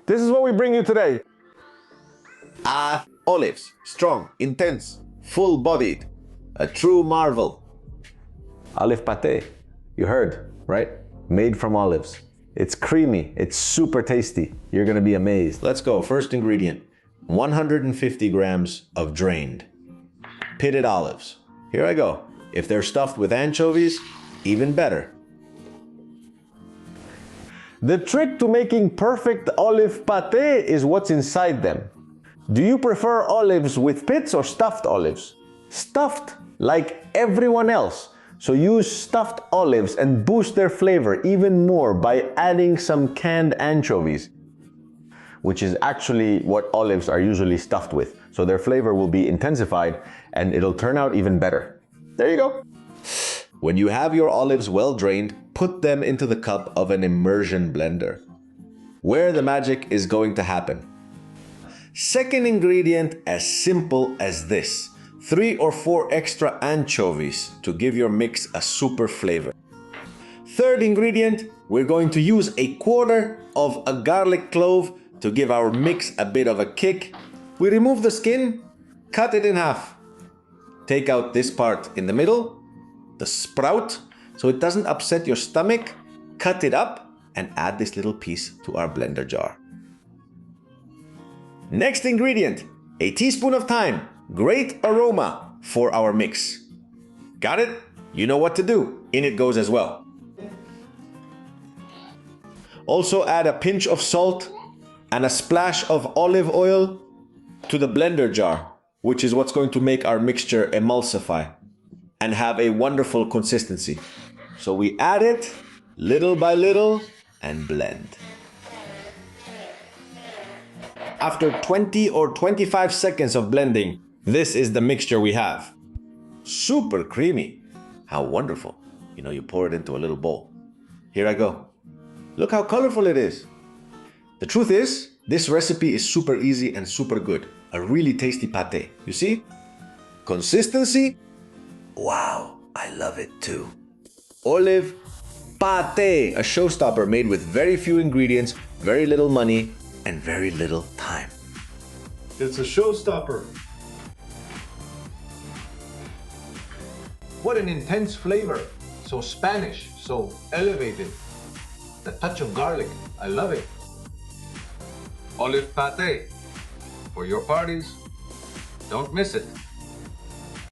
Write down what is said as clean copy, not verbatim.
This is what we bring you today. Olives, strong, intense, full-bodied, a true marvel. Olive pâté, you heard, right? Made from olives. It's creamy, it's super tasty. You're gonna be amazed. Let's go. First ingredient, 150 grams of drained pitted olives. Here I go. If they're stuffed with anchovies, even better. The trick to making perfect olive pâté is what's inside them. Do you prefer olives with pits or stuffed olives? Stuffed, like everyone else. So use stuffed olives and boost their flavor even more by adding some canned anchovies, which is actually what olives are usually stuffed with. So their flavor will be intensified and it'll turn out even better. There you go. When you have your olives well drained, put them into the cup of an immersion blender, where the magic is going to happen. Second ingredient, as simple as this. 3 or 4 extra anchovies to give your mix a super flavor. Third ingredient, we're going to use a quarter of a garlic clove to give our mix a bit of a kick. We remove the skin, cut it in half. Take out this part in the middle, the sprout, so it doesn't upset your stomach. Cut it up and add this little piece to our blender jar. Next ingredient, a teaspoon of thyme. Great aroma for our mix. Got it? You know what to do. In it goes as well. Also add a pinch of salt and a splash of olive oil to the blender jar, which is what's going to make our mixture emulsify and have a wonderful consistency. So we add it little by little and blend. After 20 or 25 seconds of blending, this is the mixture we have. Super creamy. How wonderful. You know, you pour it into a little bowl. Here I go. Look how colorful it is. The truth is, this recipe is super easy and super good. A really tasty pâté. You see? Consistency? Wow, I love it too. Olive pâté, a showstopper made with very few ingredients, very little money, and very little time. It's a showstopper. What an intense flavor. So Spanish, so elevated. The touch of garlic, I love it. Olive pâté. For your parties, don't miss it.